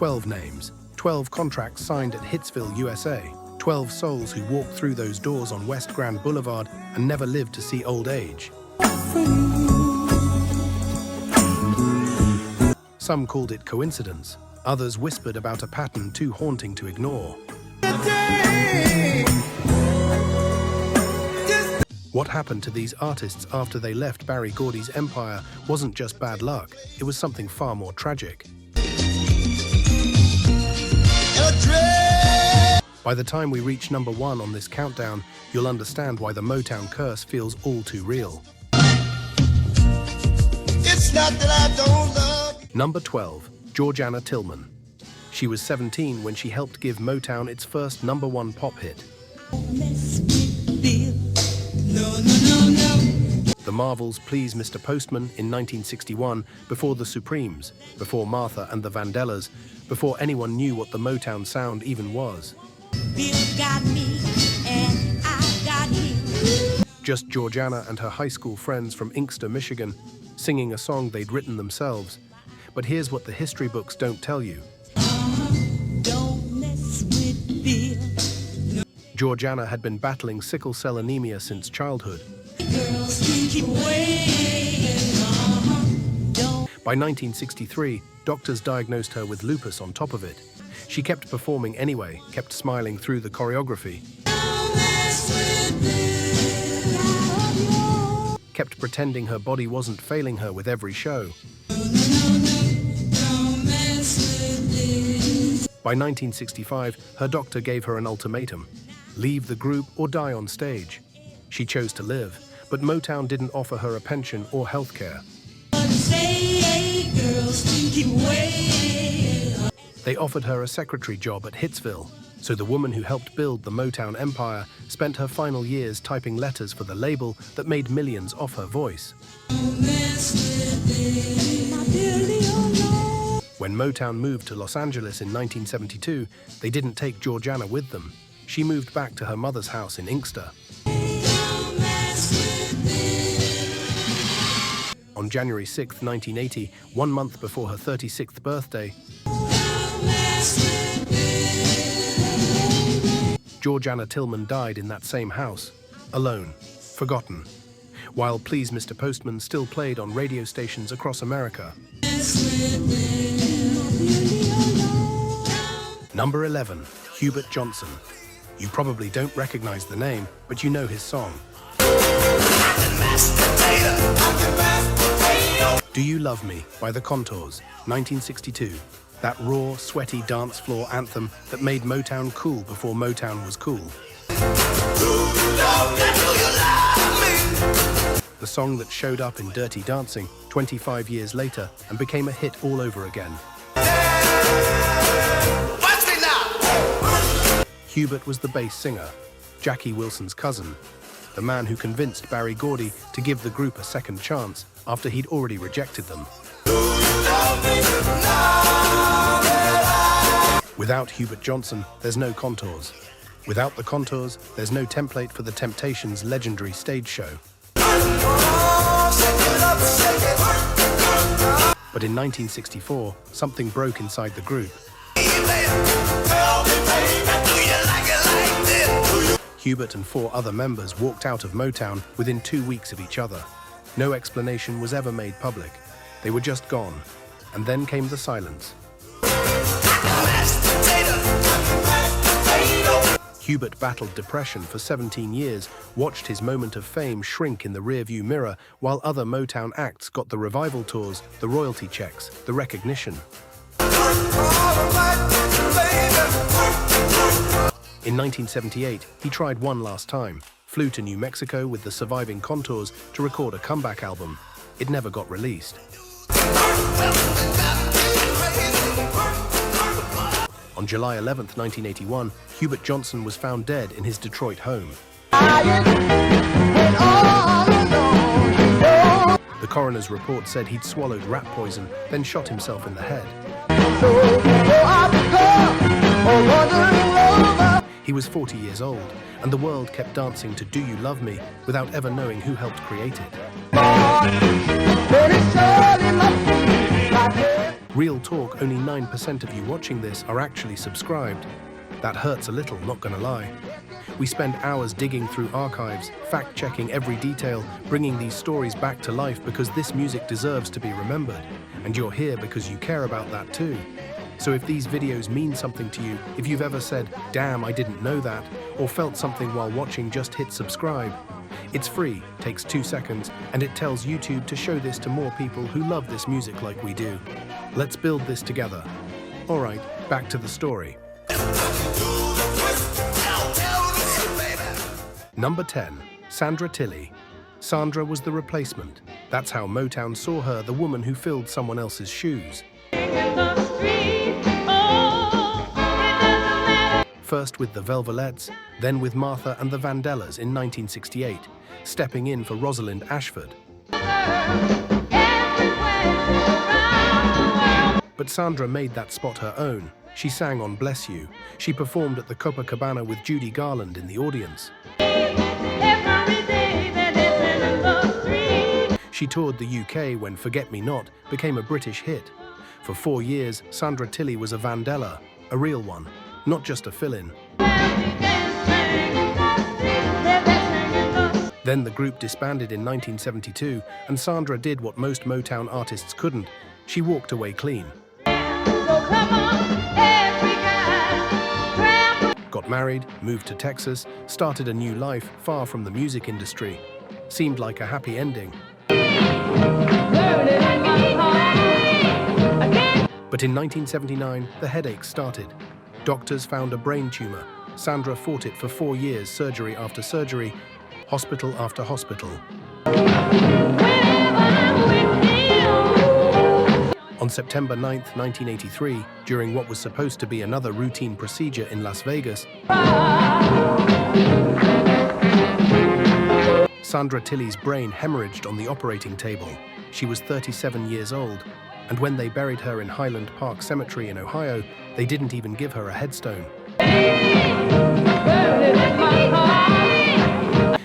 12 names, 12 contracts signed at Hitsville, USA, 12 souls who walked through those doors on West Grand Boulevard and never lived to see old age. Some called it coincidence, others whispered about a pattern too haunting to ignore. What happened to these artists after they left Barry Gordy's empire wasn't just bad luck, it was something far more tragic. By the time we reach number 1 on this countdown, you'll understand why the Motown curse feels all too real. It's not that I don't love. Number 12, Georganna Tillman. She was 17 when she helped give Motown its first number 1 pop hit. The Marvels' Please Mr. Postman in 1961, before the Supremes, before Martha and the Vandellas, before anyone knew what the Motown sound even was. Got me and I got him. Just Georgiana and her high school friends from Inkster, Michigan, singing a song they'd written themselves. But here's what the history books don't tell you. Don't mess with Bill. Georgiana had been battling sickle cell anemia since childhood. By 1963, doctors diagnosed her with lupus on top of it. She kept performing anyway, kept smiling through the choreography. Kept pretending her body wasn't failing her with every show. By 1965, her doctor gave her an ultimatum: leave the group or die on stage. She chose to live, but Motown didn't offer her a pension or health care. They offered her a secretary job at Hitsville, so the woman who helped build the Motown empire spent her final years typing letters for the label that made millions off her voice. When Motown moved to Los Angeles in 1972, they didn't take Georgiana with them. She moved back to her mother's house in Inkster. On January 6, 1980, 1 month before her 36th birthday, Georganna Tillman died in that same house, alone, forgotten, while Please Mr. Postman still played on radio stations across America. Number 11, Hubert Johnson. You probably don't recognize the name, but you know his song. Do You Love Me by The Contours, 1962. That raw, sweaty dance floor anthem that made Motown cool before Motown was cool. The song that showed up in Dirty Dancing 25 years later and became a hit all over again. Watch me now! Hubert was the bass singer, Jackie Wilson's cousin, the man who convinced Barry Gordy to give the group a second chance after he'd already rejected them. Without Hubert Johnson, there's no Contours. Without the Contours, there's no template for the Temptations' legendary stage show. But in 1964, something broke inside the group. Hubert and 4 other members walked out of Motown within 2 weeks of each other. No explanation was ever made public. They were just gone. And then came the silence. Hubert battled depression for 17 years, watched his moment of fame shrink in the rearview mirror, while other Motown acts got the revival tours, the royalty checks, the recognition. In 1978, he tried one last time, flew to New Mexico with the surviving Contours to record a comeback album. It never got released. On July 11, 1981, Hubert Johnson was found dead in his Detroit home. The coroner's report said he'd swallowed rat poison, then shot himself in the head. He was 40 years old, and the world kept dancing to Do You Love Me without ever knowing who helped create it. Real talk, only 9% of you watching this are actually subscribed. That hurts a little, not gonna lie. We spend hours digging through archives, fact-checking every detail, bringing these stories back to life because this music deserves to be remembered. And you're here because you care about that too. So if these videos mean something to you, if you've ever said, "Damn, I didn't know that," or felt something while watching, just hit subscribe. It's free, takes 2 seconds, and it tells YouTube to show this to more people who love this music like we do. Let's build this together. All right, back to the story. Number 10, Sandra Tilley. Sandra was the replacement. That's how Motown saw her, the woman who filled someone else's shoes. First with the Velvelettes, then with Martha and the Vandellas in 1968, stepping in for Rosalind Ashford. But Sandra made that spot her own. She sang on Bless You. She performed at the Copacabana with Judy Garland in the audience. She toured the UK when Forget Me Not became a British hit. For 4 years, Sandra Tilley was a Vandella, a real one, not just a fill-in. Then the group disbanded in 1972, and Sandra did what most Motown artists couldn't. She walked away clean. Got married, moved to Texas, started a new life far from the music industry. Seemed like a happy ending. But in 1979, the headaches started. Doctors found a brain tumor. Sandra fought it for 4 years, surgery after surgery, hospital after hospital. On September 9th, 1983, during what was supposed to be another routine procedure in Las Vegas, Sandra Tilley's brain hemorrhaged on the operating table. She was 37 years old, and when they buried her in Highland Park Cemetery in Ohio, they didn't even give her a headstone.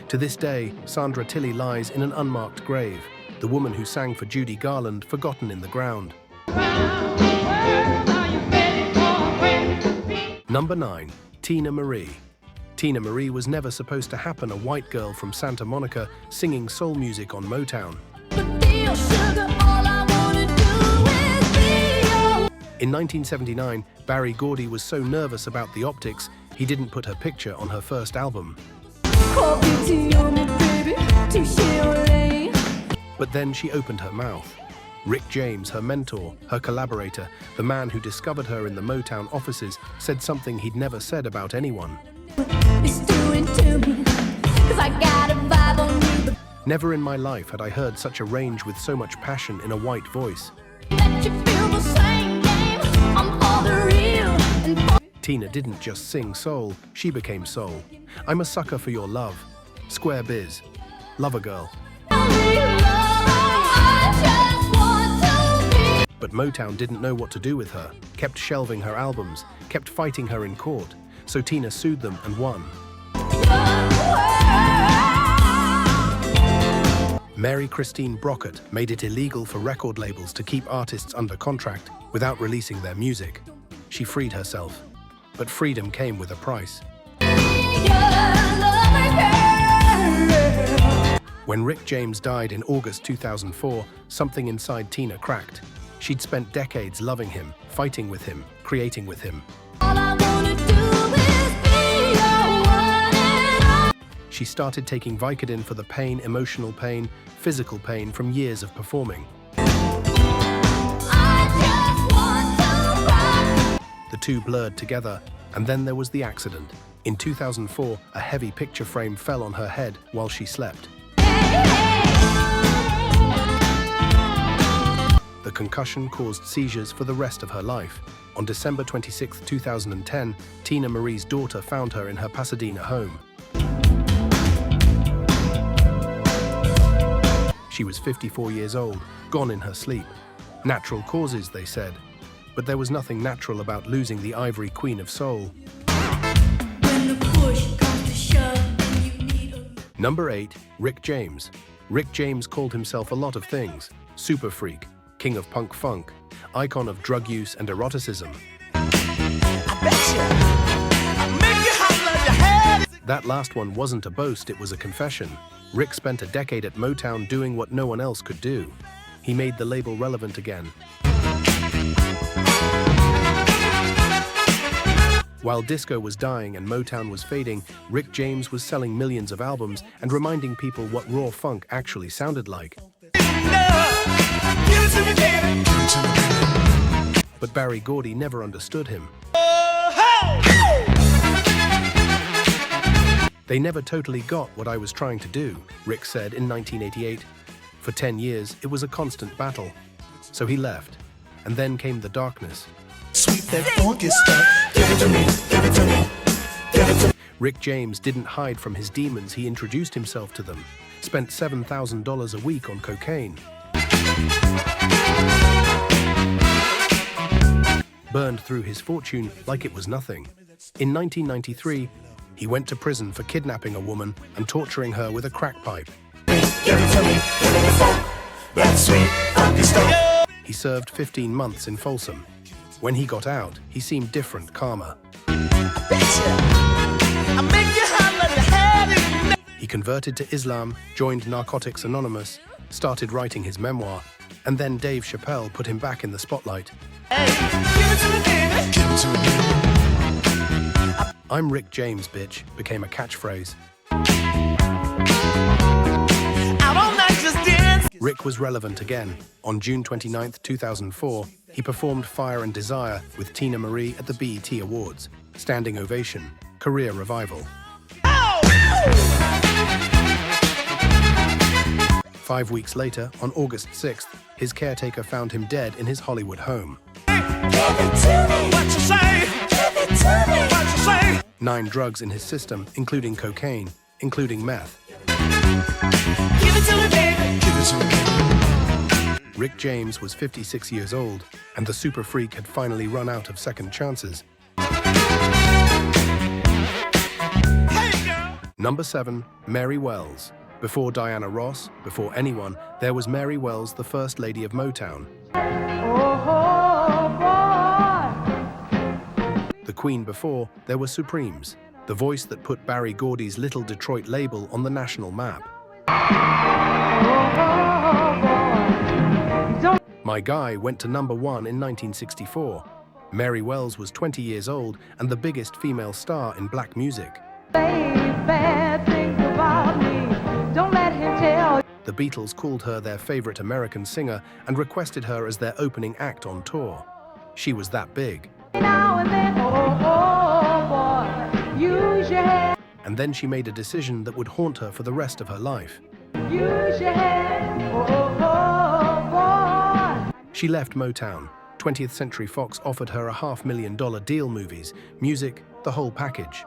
To this day, Sandra Tilley lies in an unmarked grave, the woman who sang for Judy Garland forgotten in the ground. Number 9, Teena Marie. Teena Marie was never supposed to happen, a white girl from Santa Monica singing soul music on Motown. In 1979, Barry Gordy was so nervous about the optics, he didn't put her picture on her first album. But then she opened her mouth. Rick James, her mentor, her collaborator, the man who discovered her in the Motown offices, said something he'd never said about anyone. Never in my life had I heard such a range with so much passion in a white voice. Teena didn't just sing soul, she became soul. I'm a sucker for your love. Square biz. Lover girl. But Motown didn't know what to do with her, kept shelving her albums, kept fighting her in court. So Teena sued them and won. Mary Christine Brockett made it illegal for record labels to keep artists under contract without releasing their music. She freed herself. But freedom came with a price. When Rick James died in August 2004, something inside Teena cracked. She'd spent decades loving him, fighting with him, creating with him. She started taking Vicodin for the pain, emotional pain, physical pain from years of performing. The two blurred together, and then there was the accident. In 2004, a heavy picture frame fell on her head while she slept. The concussion caused seizures for the rest of her life. On December 26, 2010, Teena Marie's daughter found her in her Pasadena home. She was 54 years old, gone in her sleep. Natural causes, they said. But there was nothing natural about losing the Ivory Queen of Soul. Number 8, Rick James. Rick James called himself a lot of things. Super freak, king of punk funk. icon of drug use and eroticism. That last one wasn't a boast, it was a confession. Rick spent a decade at Motown doing what no one else could do. He made the label relevant again. While disco was dying and Motown was fading, Rick James was selling millions of albums and reminding people what raw funk actually sounded like. But Barry Gordy never understood him. They never totally got what I was trying to do, Rick said in 1988. For 10 years, it was a constant battle. So he left. And then came the darkness. Sweep that funky stuff. Give it to me, give it to me, give it to me. Rick James didn't hide from his demons, he introduced himself to them. Spent $7,000 a week on cocaine. Burned through his fortune like it was nothing. In 1993, he went to prison for kidnapping a woman and torturing her with a crack pipe. Give it to me, give me the funk. That sweet funky stuff. He served 15 months in Folsom. When he got out, he seemed different, calmer. He converted to Islam, joined Narcotics Anonymous, started writing his memoir, and then Dave Chappelle put him back in the spotlight. Hey, give it to me, baby. Give it to me. "I'm Rick James, bitch," became a catchphrase. Rick was relevant again. On June 29, 2004, he performed Fire and Desire with Teena Marie at the BET Awards. Standing ovation, career revival. 5 weeks later, on August 6th, his caretaker found him dead in his Hollywood home. Give it to me. What you say? Give it to me. What you say? 9 drugs in his system, including cocaine, including meth. Give it to me, baby. Give it to me. Rick James was 56 years old, and the super freak had finally run out of second chances. Hey, girl. Number 7, Mary Wells. Before Diana Ross, before anyone, there was Mary Wells, the First Lady of Motown. The Queen before, there were Supremes, the voice that put Barry Gordy's Little Detroit label on the national map. My Guy went to number 1 in 1964. Mary Wells was 20 years old and the biggest female star in black music. Bad things about me. Don't let him tell. The Beatles called her their favorite American singer and requested her as their opening act on tour. She was that big. Now and then, boy, use your head. And then she made a decision that would haunt her for the rest of her life. Use your head, boy. She left Motown. 20th Century Fox offered her a $500,000 deal, movies, music, the whole package.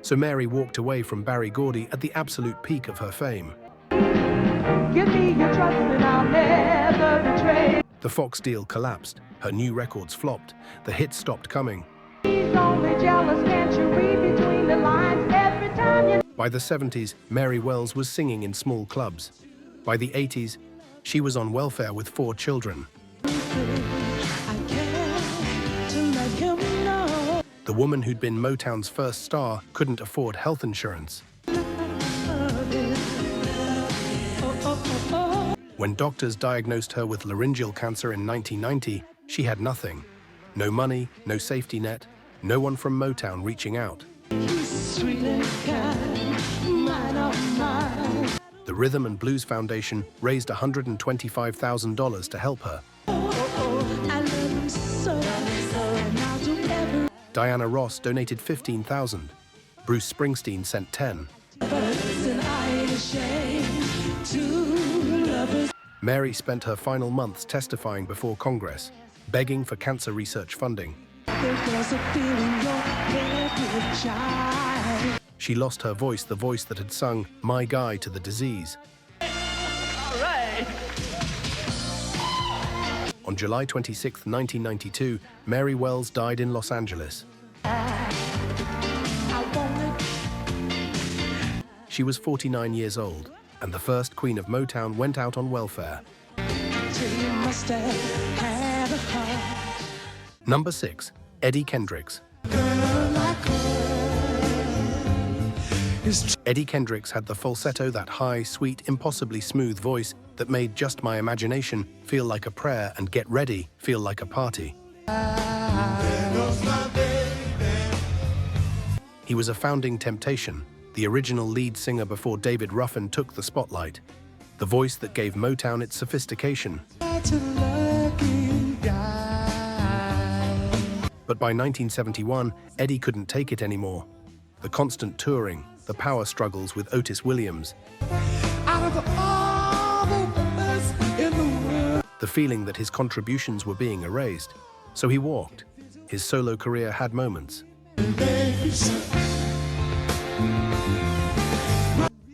So Mary walked away from Barry Gordy at the absolute peak of her fame. Give me your trust and I'll never betray. The Fox deal collapsed, her new records flopped, the hits stopped coming. He's only jealous, can't you read between the lines every time you... By the 70s, Mary Wells was singing in small clubs. By the 80s, she was on welfare with 4 children. The woman who'd been Motown's first star couldn't afford health insurance. When doctors diagnosed her with laryngeal cancer in 1990, she had nothing. No money, no safety net, no one from Motown reaching out. The Rhythm and Blues Foundation raised $125,000 to help her. Diana Ross donated $15,000. Bruce Springsteen sent $10,000. Mary spent her final months testifying before Congress, begging for cancer research funding. She lost her voice, the voice that had sung My Guy to the disease. All right. On July 26, 1992, Mary Wells died in Los Angeles. She was 49 years old. and the first queen of Motown went out on welfare. Number 6. Eddie Kendricks. Eddie Kendricks had the falsetto, that high, sweet, impossibly smooth voice that made Just My Imagination feel like a prayer and Get Ready feel like a party. He was a founding temptation, the original lead singer before David Ruffin took the spotlight, the voice that gave Motown its sophistication. But by 1971, Eddie couldn't take it anymore. The constant touring, the power struggles with Otis Williams, the feeling that his contributions were being erased. So he walked. His solo career had moments.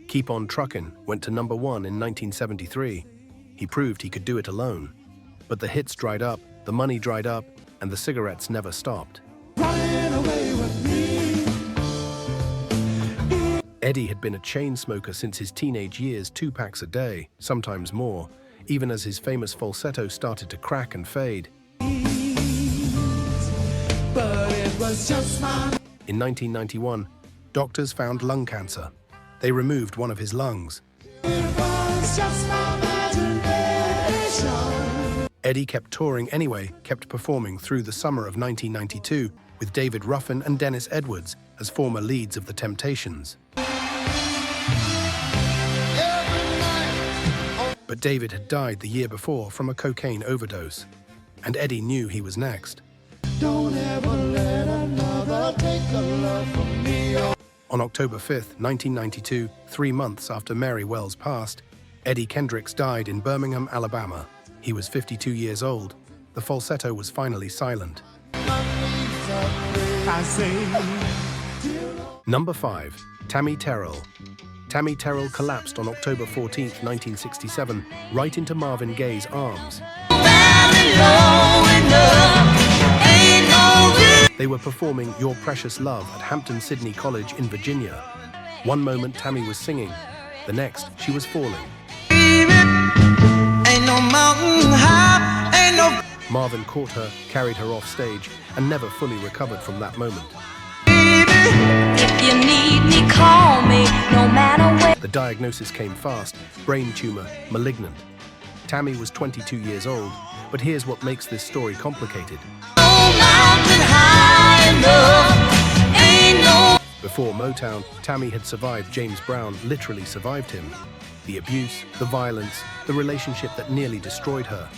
Keep On Truckin' went to number 1 in 1973. He proved he could do it alone. But the hits dried up, the money dried up, and the cigarettes never stopped. Eddie had been a chain smoker since his teenage years, 2 packs a day, sometimes more, even as his famous falsetto started to crack and fade. In 1991, doctors found lung cancer. They removed one of his lungs. Eddie kept touring anyway, kept performing through the summer of 1992 with David Ruffin and Dennis Edwards as former leads of the Temptations. But David had died the year before from a cocaine overdose, and Eddie knew he was next. Don't ever let another take a love from me. On October 5th, 1992, 3 months after Mary Wells passed, Eddie Kendricks died in Birmingham, Alabama. He was 52 years old. The falsetto was finally silent. Number 5. Tammi Terrell. Tammi Terrell collapsed on October 14, 1967, right into Marvin Gaye's arms. They were performing Your Precious Love at Hampton-Sydney College in Virginia. One moment Tammi was singing, the next she was falling. Marvin caught her, carried her off stage, and never fully recovered from that moment. If you need me, call me, no matter where. The diagnosis came fast, brain tumor, malignant. Tammi was 22 years old, but here's what makes this story complicated. Before Motown, Tammi had survived James Brown, literally survived him. The abuse, the violence, the relationship that nearly destroyed her.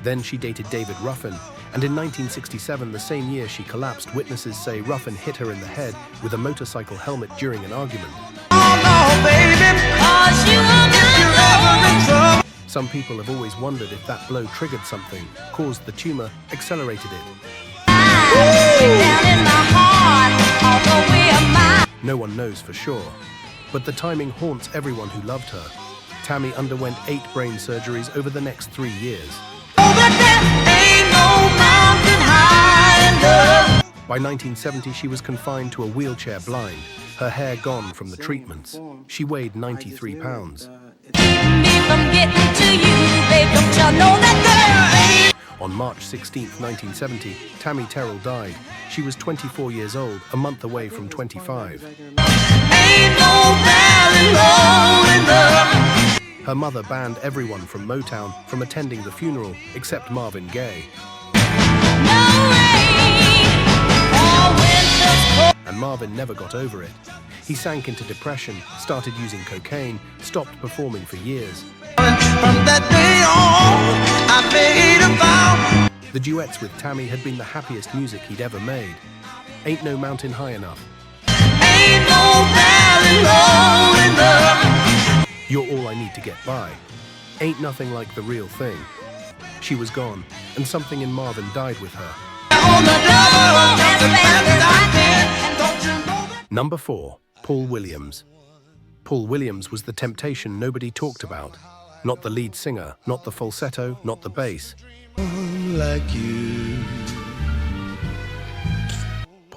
Then she dated David Ruffin, and in 1967, the same year she collapsed, witnesses say Ruffin hit her in the head with a motorcycle helmet during an argument. Some people have always wondered if that blow triggered something, caused the tumor, accelerated it. No one knows for sure, but the timing haunts everyone who loved her. Tammi underwent 8 brain surgeries over the next 3 years. By 1970, she was confined to a wheelchair blind, her hair gone from the treatments. She weighed 93 pounds. On March 16, 1970, Tammi Terrell died. She was 24 years old, a month away from 25. Her mother banned everyone from Motown from attending the funeral except Marvin Gaye. And Marvin never got over it. He sank into depression, started using cocaine, stopped performing for years. The duets with Tammi had been the happiest music he'd ever made. Ain't No Mountain High Enough. You're All I Need to Get By. Ain't Nothing Like the Real Thing. She was gone, and something in Marvin died with her. Number 4. Paul Williams. Paul Williams was the temptation nobody talked about. Not the lead singer, not the falsetto, not the bass. Like you.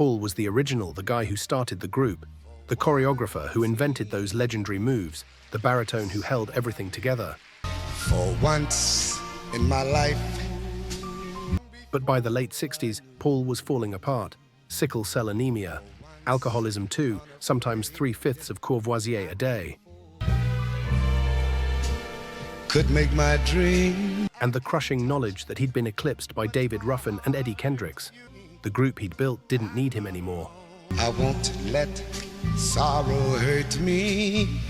Paul was the original, the guy who started the group, the choreographer who invented those legendary moves, the baritone who held everything together. For once in my life. But by the late 60s, Paul was falling apart. Sickle cell anemia, alcoholism too, sometimes 3/5 of Courvoisier a day. Could make my dream. And the crushing knowledge that he'd been eclipsed by David Ruffin and Eddie Kendricks. The group he'd built didn't need him anymore. I won't let sorrow hurt me.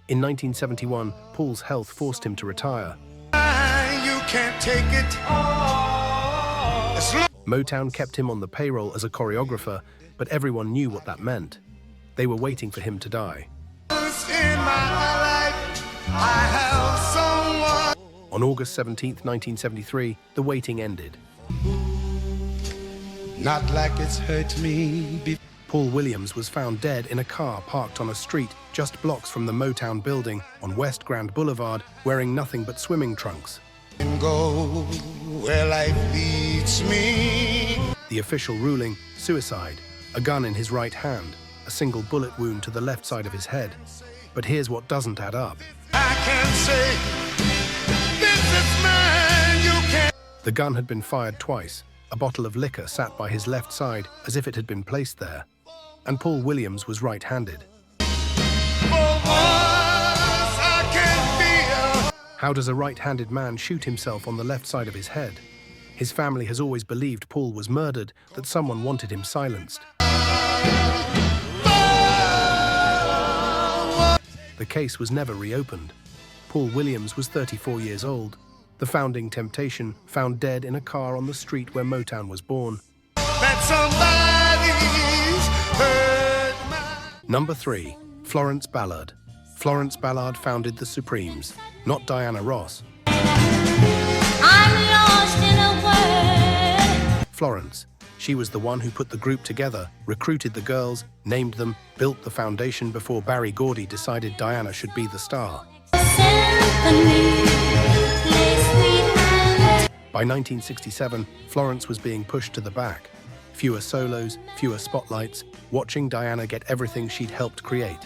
In 1971, Paul's health forced him to retire. You can't take it. Motown kept him on the payroll as a choreographer, but everyone knew what that meant. They were waiting for him to die. In my life, I have someone. On August 17, 1973, the waiting ended. Not like it's hurt me before. Paul Williams was found dead in a car parked on a street just blocks from the Motown building on West Grand Boulevard, wearing nothing but swimming trunks. Go where life leads me. The official ruling, suicide, a gun in his right hand, a single bullet wound to the left side of his head. But here's what doesn't add up. I can say, businessman, you can. The gun had been fired twice. A bottle of liquor sat by his left side as if it had been placed there. And Paul Williams was right-handed. How does a right-handed man shoot himself on the left side of his head? His family has always believed Paul was murdered, that someone wanted him silenced. The case was never reopened. Paul Williams was 34 years old. The founding Temptation, found dead in a car on the street where Motown was born. Number 3, Florence Ballard. Florence Ballard founded the Supremes, not Diana Ross. I'm lost in a word. Florence. She was the one who put the group together, recruited the girls, named them, built the foundation before Barry Gordy decided Diana should be the star. By 1967, Florence was being pushed to the back. Fewer solos, fewer spotlights, watching Diana get everything she'd helped create.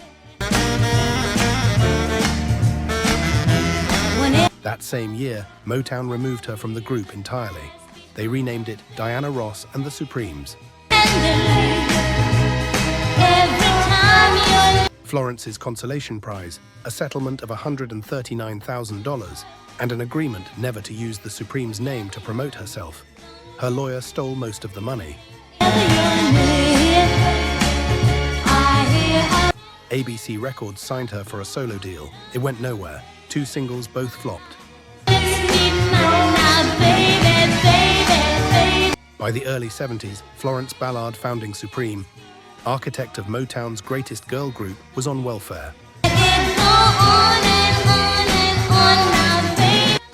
That same year, Motown removed her from the group entirely. They renamed it Diana Ross and the Supremes. Florence's consolation prize, a settlement of $139,000, and an agreement never to use the Supremes' name to promote herself. Her lawyer stole most of the money. ABC Records signed her for a solo deal. It went nowhere. 2 singles both flopped. By the early 70s, Florence Ballard, founding Supreme, architect of Motown's greatest girl group, was on welfare.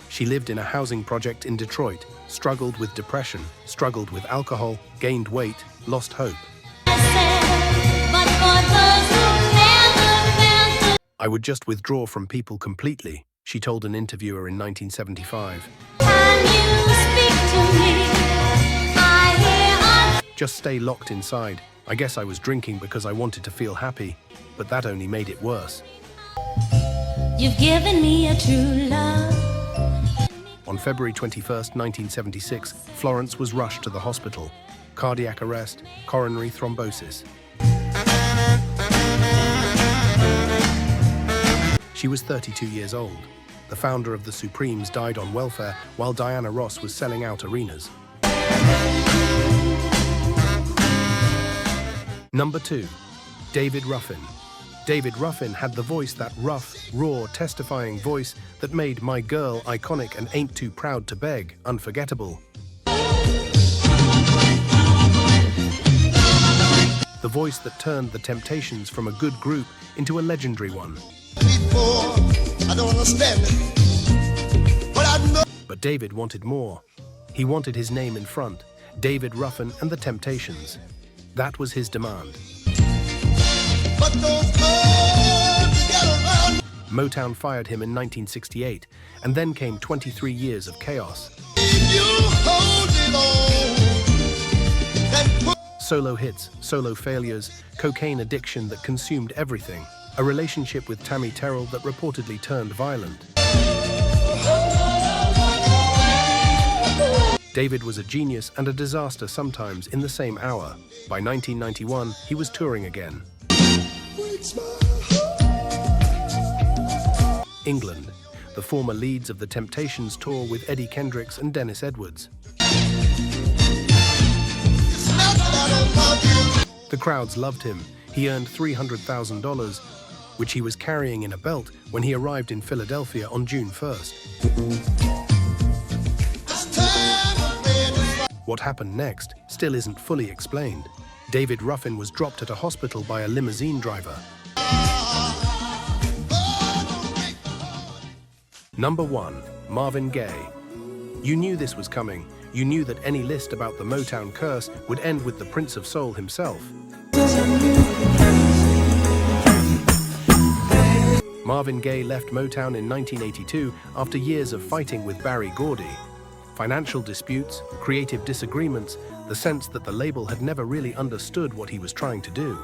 She lived in a housing project in Detroit, struggled with depression, struggled with alcohol, gained weight, lost hope. I would just withdraw from people completely, she told an interviewer in 1975. Just stay locked inside. I guess I was drinking because I wanted to feel happy, but that only made it worse. You've given me a true love. On February 21st, 1976, Florence was rushed to the hospital. Cardiac arrest, coronary thrombosis. She was 32 years old. The founder of the Supremes died on welfare while Diana Ross was selling out arenas. Number 2, David Ruffin. David Ruffin had the voice, that rough, raw, testifying voice that made My Girl iconic and Ain't Too Proud to Beg unforgettable. The voice that turned the Temptations from a good group into a legendary one. I don't understand it, but I know. But David wanted more. He wanted his name in front, David Ruffin and the Temptations. That was his demand. But those times get around. Motown fired him in 1968, and then came 23 years of chaos. You hold it on. Solo hits, solo failures, cocaine addiction that consumed everything, a relationship with Tammi Terrell that reportedly turned violent. David was a genius and a disaster sometimes in the same hour. By 1991, he was touring again. England, the former leads of the Temptations tour with Eddie Kendricks and Dennis Edwards. The crowds loved him. He earned $300,000, which he was carrying in a belt when he arrived in Philadelphia on June 1st. What happened next still isn't fully explained. David Ruffin was dropped at a hospital by a limousine driver. Number 1. Marvin Gaye. You knew this was coming. You knew that any list about the Motown curse would end with the Prince of Soul himself. Marvin Gaye left Motown in 1982 after years of fighting with Barry Gordy. Financial disputes, creative disagreements, the sense that the label had never really understood what he was trying to do.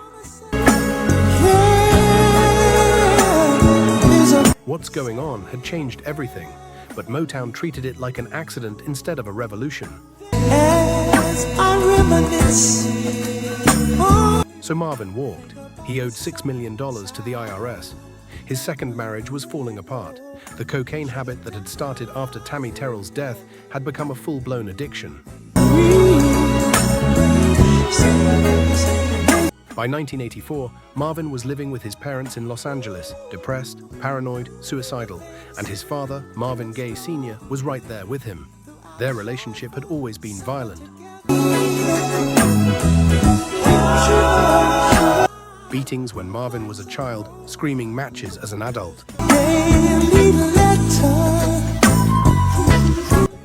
What's Going On had changed everything, but Motown treated it like an accident instead of a revolution. So Marvin walked. He owed $6 million to the IRS. His second marriage was falling apart. The cocaine habit that had started after Tammi Terrell's death had become a full-blown addiction. By 1984, Marvin was living with his parents in Los Angeles, depressed, paranoid, suicidal, and his father, Marvin Gaye Sr., was right there with him. Their relationship had always been violent. Beatings when Marvin was a child, screaming matches as an adult.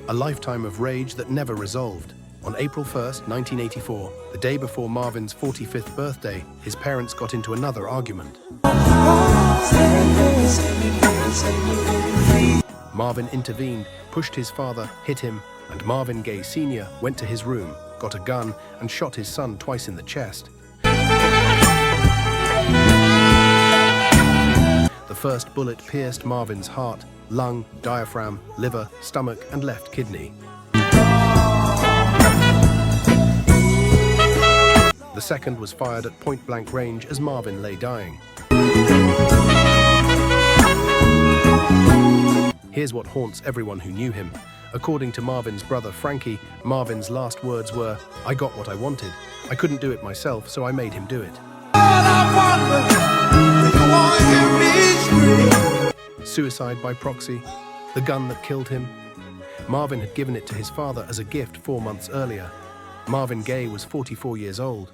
A lifetime of rage that never resolved. On April 1st, 1984, the day before Marvin's 45th birthday, his parents got into another argument. Marvin intervened, pushed his father, hit him, and Marvin Gaye Sr. went to his room, got a gun, and shot his son twice in the chest. The first bullet pierced Marvin's heart, lung, diaphragm, liver, stomach, and left kidney. The second was fired at point-blank range as Marvin lay dying. Here's what haunts everyone who knew him. According to Marvin's brother Frankie, Marvin's last words were, "I got what I wanted. I couldn't do it myself, so I made him do it." Suicide by proxy, the gun that killed him. Marvin had given it to his father as a gift 4 months earlier. Marvin Gaye was 44 years old.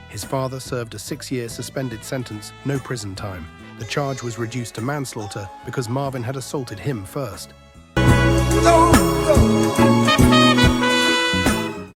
His father served a 6-year suspended sentence, no prison time. The charge was reduced to manslaughter because Marvin had assaulted him first.